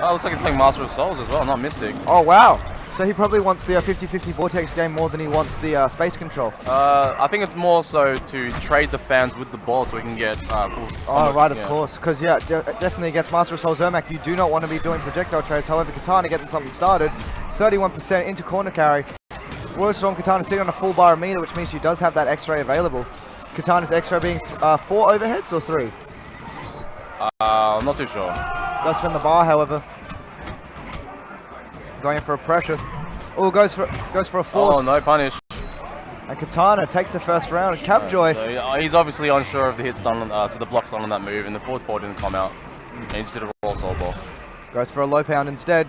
Oh, looks like he's playing Master of Souls as well, not Mystic. Oh, wow. So he probably wants the 50-50 Vortex game more than he wants the space control. I think it's more so to trade the fans with the ball so we can get full. Oh, right, of course. Because, yeah, definitely against Master of Souls Zermac, you do not want to be doing projectile trades. However, Katana getting something started. 31% into corner carry. Royal Storm Katana sitting on a full bar of meter, which means she does have that X-ray available. Katana's X-ray being 4 overheads or 3? I'm not too sure. Does spin the bar, however. Going in for a pressure. Oh, goes for a force. Oh, no punish. And Katana takes the first round. Cabjoy. So he's obviously unsure of the hits done to the blocks done on that move, and the forward four didn't come out. And he just did a roll soul ball. Goes for a low pound instead.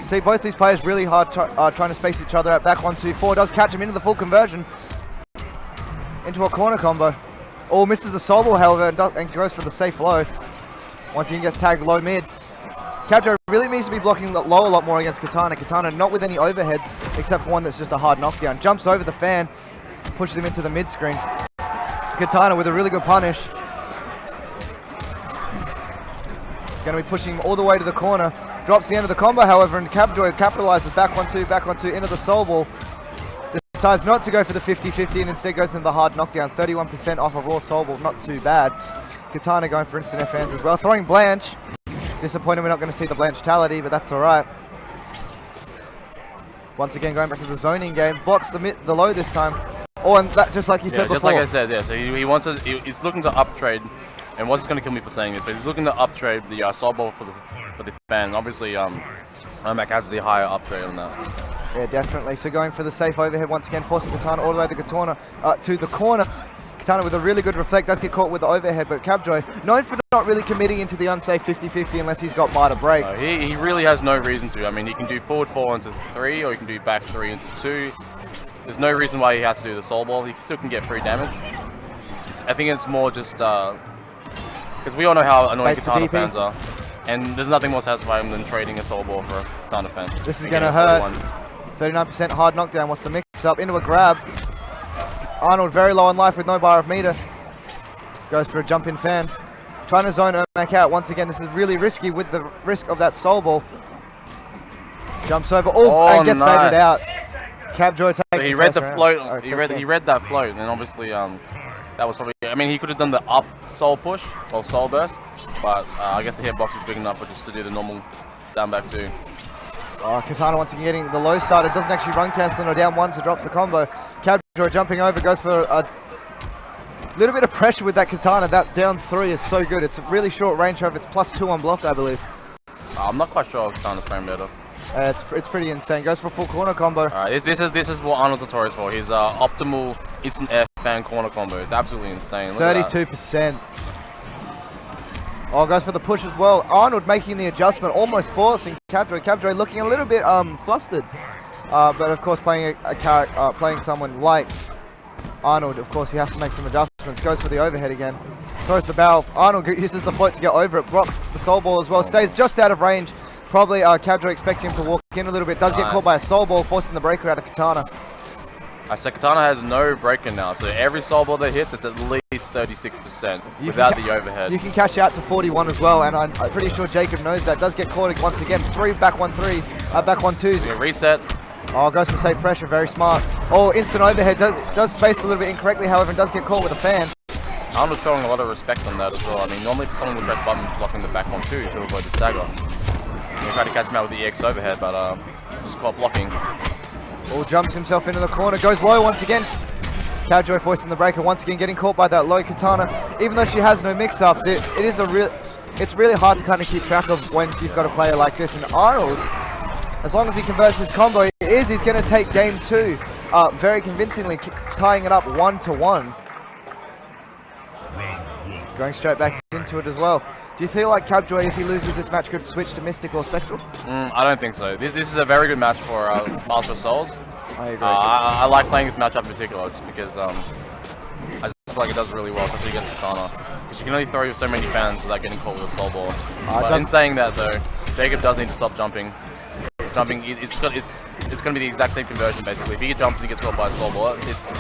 See, both these players really hard trying to space each other out. Back 1-2-4 does catch him into the full conversion. Into a corner combo. Oh, misses a soul ball, however, and goes for the safe low. Once again gets tagged low mid. Cabjoy really needs to be blocking low a lot more against Katana. Katana not with any overheads, except for one that's just a hard knockdown. Jumps over the fan, pushes him into the mid screen. Katana with a really good punish. Going to be pushing him all the way to the corner. Drops the end of the combo, however, and Cabjoy capitalizes back 1-2 into the soul ball. Decides not to go for the 50-50 and instead goes into the hard knockdown. 31% off a raw soul ball, not too bad. Katana going for instant FNs as well. Throwing Blanche. Disappointed we're not going to see the Blanchetality, but that's alright. Once again going back to the zoning game. Blocks the low this time. Oh, and that just like you said before. Just like I said, yeah. So he wants to, he's looking to up trade. And what's going to kill me for saying this, but he's looking to up trade the soul ball for the fan. Obviously, Mac has the higher upgrade on that. Yeah, definitely. So going for the safe overhead once again, forcing Katana all the way to the corner. Katana with a really good reflect, does get caught with the overhead, but Cabjoy, known for not really committing into the unsafe 50-50 unless he's got bar to break. No, he really has no reason to. I mean, he can do forward 4 into 3, or he can do back 3 into 2. There's no reason why he has to do the soul ball. He still can get free damage. I think it's more just, because we all know how annoying Katana fans are. And there's nothing more satisfying than trading a soul ball for a Katana fan. This is going to hurt. 39% hard knockdown. What's the mix up? Into a grab. Arnold very low on life with no bar of meter. Goes for a jump in fan. Trying to zone Ermac out. Once again, this is really risky with the risk of that soul ball. Jumps over. Oh, and gets baited out. Cabjoy takes so he read the float. He read that float, and obviously that was probably. I mean, he could have done the up soul push or soul burst, but I guess the hitbox is big enough for just to do the normal down back 2. Oh, Katana once again getting the low started, doesn't actually run cancelling or down 1, so drops the combo. Cabjoy jumping over, goes for a little bit of pressure with that Katana. That down 3 is so good. It's a really short range of it's +2 on block, I believe. I'm not quite sure Katana's frame better. It's pretty insane. Goes for a full corner combo. Alright, this is what Arnold's notorious for. His optimal instant F fan corner combo. It's absolutely insane. Look 32%. Oh, goes for the push as well. Arnold making the adjustment, almost forcing Cabjoy. Cabjoy looking a little bit flustered. But of course, playing playing someone like Arnold, of course, he has to make some adjustments. Goes for the overhead again. Throws the barrel. Arnold uses the float to get over it. Blocks the soul ball as well. Stays just out of range. Probably Cabjoy expecting him to walk in a little bit. Does get caught by a soul ball, forcing the breaker out of Katana. I said Katana has no breaker now, so every soul ball that hits, it's at least 36% without the overhead. You can cash out to 41 as well, and I'm pretty sure Jacob knows that. Does get caught once again. 3 back 1-3s, back 1-2s. Yeah, reset. Oh, goes for safe pressure, very smart. Oh, instant overhead, does space a little bit incorrectly, however, and does get caught with a fan. Arnold's showing a lot of respect on that as well. I mean, normally someone would press buttons blocking the back 1-2 to avoid the stagger. We try to catch him out with the EX overhead, but just caught blocking. Oh, jumps himself into the corner, goes low once again. Cabjoy foisting the breaker, once again getting caught by that low Katana. Even though she has no mix-ups, it's really hard to kind of keep track of when you've got a player like this. And Arnold, as long as he converts his combo, he's going to take game 2 very convincingly, tying it up 1-1. Going straight back into it as well. Do you feel like Cabjoy, if he loses this match, could switch to Mystic or Spectral? I don't think so. This is a very good match for Master of Souls. I agree. I like playing this matchup in particular just because I just feel like it does really well, especially against Katana. Because you can only throw so many fans without getting caught with a soul ball. But in saying that though, Jacob does need to stop jumping. Jumping, it's going to be the exact same conversion basically. If he jumps and he gets caught by a soul ball, it's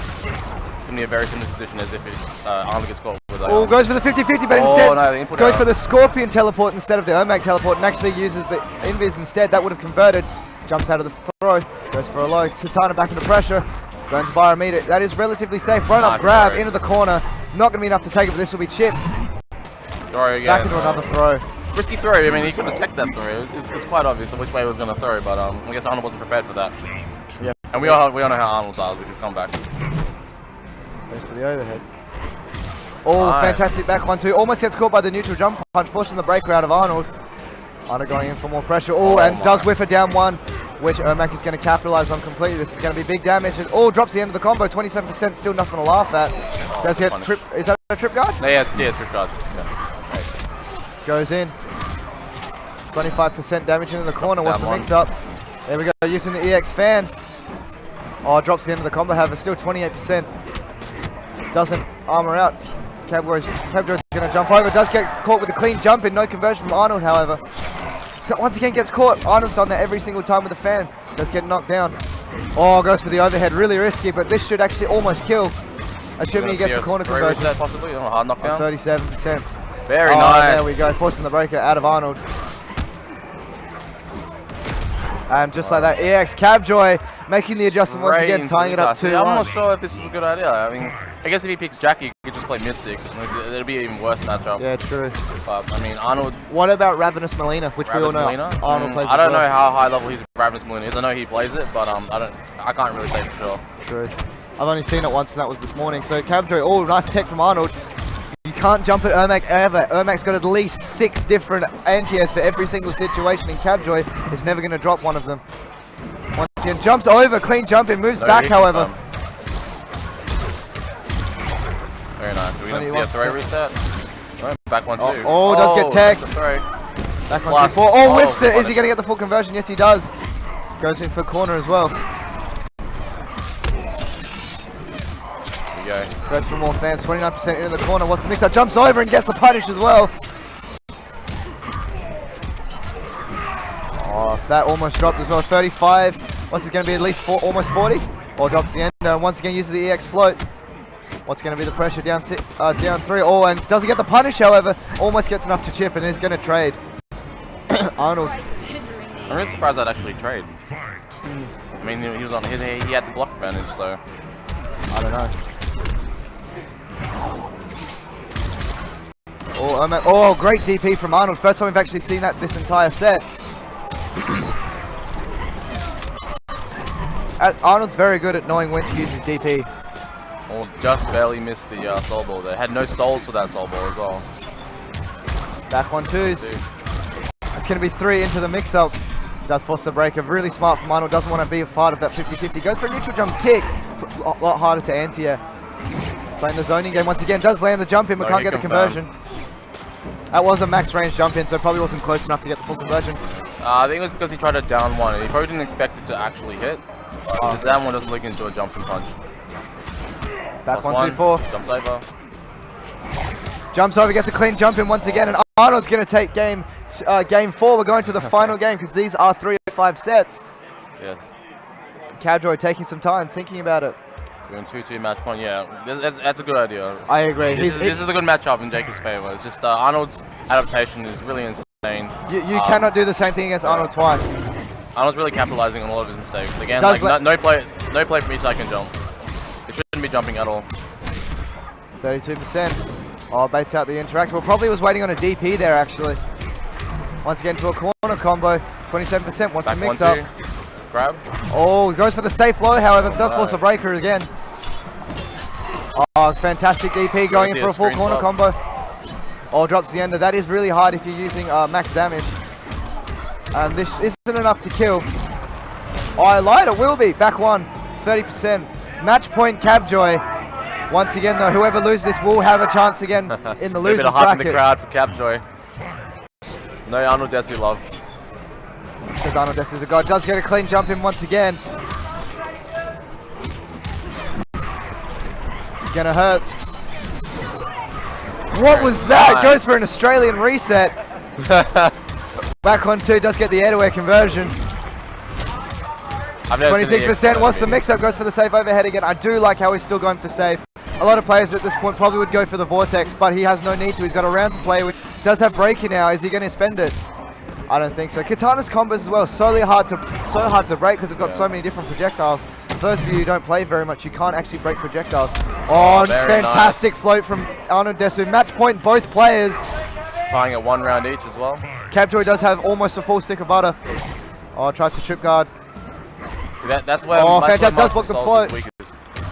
going to be a very similar position as if Arnold gets caught with for the... Oh, goes for the 50-50, but instead no, the input goes error. for the Scorpion teleport instead of the OMAC teleport, and actually uses the Invis instead. That would have converted. Jumps out of the throw, goes for a low. Katana back into pressure. Going to Biometer. That is relatively safe. Run up, grab into the corner. Not going to be enough to take it, but this will be chipped. Throw again. Back into another throw. Risky throw. I mean, he could have teched that throw. It's quite obvious which way he was going to throw, but I guess Arnold wasn't prepared for that. Yeah. And we all know how Arnold does with his comebacks. Goes for the overhead. Oh, nice. Fantastic back 1-2. Almost gets caught by the neutral jump punch, forcing the breaker out of Arnold. Arnold going in for more pressure. Oh, and does whiff a down one, which Ermac is going to capitalize on completely. This is going to be big damage. Oh, drops the end of the combo. 27%, still nothing to laugh at. Does get trip? Is that a trip guard? Yeah, trip guard. Yeah. Right. Goes in. 25% damage into the corner. What's the mix up? There we go, using the EX fan. Oh, drops the end of the combo, however, still 28%. Doesn't armor out. Cabjoy's going to jump over. Does get caught with a clean jump in. No conversion from Arnold, however. Once again gets caught. Arnold's done that every single time with the fan. Does get knocked down. Oh, goes for the overhead. Really risky, but this should actually almost kill. Assuming he gets a corner conversion. Reset possibly, hard knockdown. 37%. Very nice. There we go, forcing the breaker out of Arnold. And just like that, EX Cabjoy making the adjustment once again, tying it up 2-1. I'm not sure if this is a good idea. I mean, I guess if he picks Jackie, he could just play Mystic. It'll be an even worse matchup. Yeah, true. But, I mean, Arnold... What about Ravenous Melina, which we all know Arnold plays I don't know how high level his Ravenous Melina is. I know he plays it, but I can't really say for sure. True. I've only seen it once, and that was this morning. So Cabjoy, oh, nice tech from Arnold. You can't jump at Ermac ever. Ermac's got at least 6 different anti-airs for every single situation, and Cabjoy is never going to drop one of them. Once again, jumps over, clean jump in, moves back, however. Very nice. We're going to see a throw reset. Oh, back 1-2. Oh, does get tagged. Back 1-2-4. Oh, whiffs it. Is he going to get the full conversion? Yes, he does. Goes in for corner as well. There we go. Goes for more fans. 29% into the corner. What's the mix-up? Jumps over and gets the punish as well. Oh, that almost dropped as well. 35. What's it going to be? At least almost 40? Or drops the end. And once again, uses the EX float. What's going to be the pressure? Down 3. Oh, and doesn't get the punish, however. Almost gets enough to chip and is going to trade. Arnold. I'm really surprised that actually trade. I mean, he was on. He had the block advantage, so I don't know. Oh, great DP from Arnold. First time we've actually seen that this entire set. Arnold's very good at knowing when to use his DP. Oh, just barely missed the soul ball there. Had no souls for that soul ball as well. Back 1-2s. It's going to be 3 into the mix-up. Does force the breaker. Really smart from Arnold. Doesn't want to be a part of that 50-50. Goes for a neutral jump kick. A lot harder to anti-air. Playing the zoning game once again. Does land the jump in, but can't get the conversion. That was a max range jump in, so probably wasn't close enough to get the full conversion. I think it was because he tried to down one. He probably didn't expect it to actually hit. The down one doesn't look into a jumping punch. Back 1-2-4. Jumps over. Jumps over, gets a clean jump in once again, and Arnold's going to take game 4. We're going to the final game because these are 3 of 5 sets. Yes. Cabjoy taking some time, thinking about it. Doing 2-2 match point, yeah. That's a good idea. I agree. This is a good matchup in Jacob's favor. It's just Arnold's adaptation is really insane. You cannot do the same thing against Arnold twice. Arnold's really capitalizing on a lot of his mistakes. Again, like no play from each side can jump. It shouldn't be jumping at all. 32%. Oh, baits out the interactable. Probably was waiting on a DP there, actually. Once again to a corner combo. 27%. Wants to mix up. Grab. Oh, goes for the safe low, however. Does force a breaker again. Oh, fantastic DP going in for a full corner combo. Oh, drops the ender. That is really hard if you're using max damage. This isn't enough to kill. Oh, I lied. It will be. Back 1. 30%. Match point Cabjoy. Once again, though, whoever loses this will have a chance again in the losers bracket. A bit of hype in the crowd for Cabjoy. No ArnoldDesu love. Because ArnoldDesu is a god. Does get a clean jump in once again. It's gonna hurt. What was that? Nice. Goes for an Australian reset. Back 1-2, does get the air-to-air conversion. 26%. What's the mix-up? Goes for the safe overhead again. I do like how he's still going for safe. A lot of players at this point probably would go for the Vortex, but he has no need to. He's got a round to play with. Does have breaking now. Is he going to spend it? I don't think so. Katana's combos as well, so hard to break because they've got so many different projectiles. For those of you who don't play very much, you can't actually break projectiles. Oh, fantastic float from ArnoldDesu. Match point both players. Tying at 1 round each as well. Cabjoy does have almost a full stick of butter. Oh, tries to trip guard. That's where Fantastic does block the float.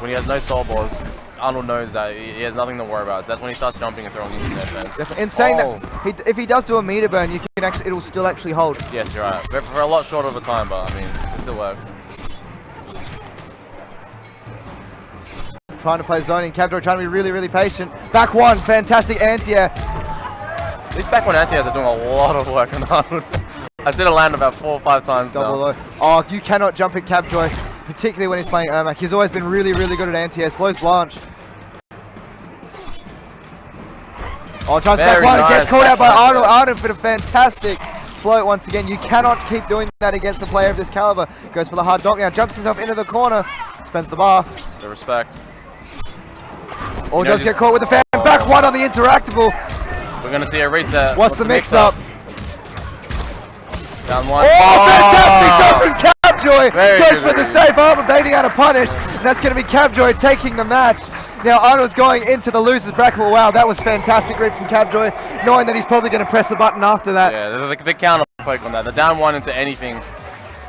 When he has no soul balls, Arnold knows that he has nothing to worry about. So that's when he starts jumping and throwing into net fence. In saying that, if he does do a meter burn, you can actually, it'll still actually hold. Yes, you're right. For a lot shorter of a time, but I mean, it still works. Trying to play zoning. Cabjoy trying to be really, really patient. Back one, fantastic anti-air. These back one anti-airs are doing a lot of work on Arnold. I did a land about 4 or 5 times Double now. low. Oh, you cannot jump at Cabjoy, particularly when he's playing Ermac. He's always been really, really good at anti-airs. Flows Blanche. Oh, tries to back one. Nice. Gets caught out by Arnold. Arnold for a fantastic float once again. You cannot keep doing that against a player of this caliber. Goes for the hard knock now. Jumps himself into the corner. Spends the bar. The respect. Oh, does get caught with the fan. Back one on the interactable. We're going to see a reset. What's the mix-up? Down one. Oh, fantastic go from Cabjoy. Goes for good. the safe armor, baiting out a punish. And that's going to be Cabjoy taking the match. Now Arnold's going into the losers bracket. Wow, that was fantastic read from Cabjoy, knowing that he's probably going to press a button after that. Yeah, the counter poke on that. The down one into anything.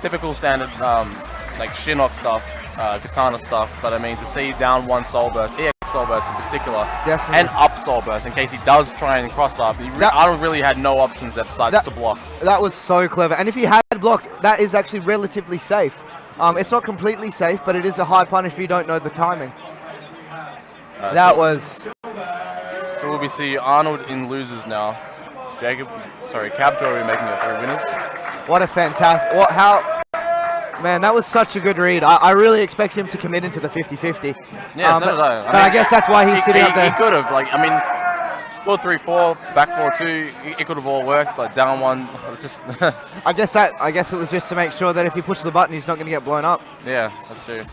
Typical standard like Shinnok stuff, Katana stuff. But I mean, to see down one soul burst, EX soul burst in particular, Definitely. and up soul burst in case he does try and cross up. Arnold really had no options besides to block. That was so clever. And if he had blocked, that is actually relatively safe. It's not completely safe, but it is a high punish if you don't know the timing. So we'll be seeing Arnold in losers now. Cabjoy will be making it 3 winners. What a fantastic, man, that was such a good read. I really expect him to commit into the 50-50. Yeah, so did I. But I guess that's why he's sitting up there. He could have, 4-3-4, back 4-2, it could have all worked, but down one, it's just... I guess it was just to make sure that if he pushes the button, he's not going to get blown up. Yeah, that's true.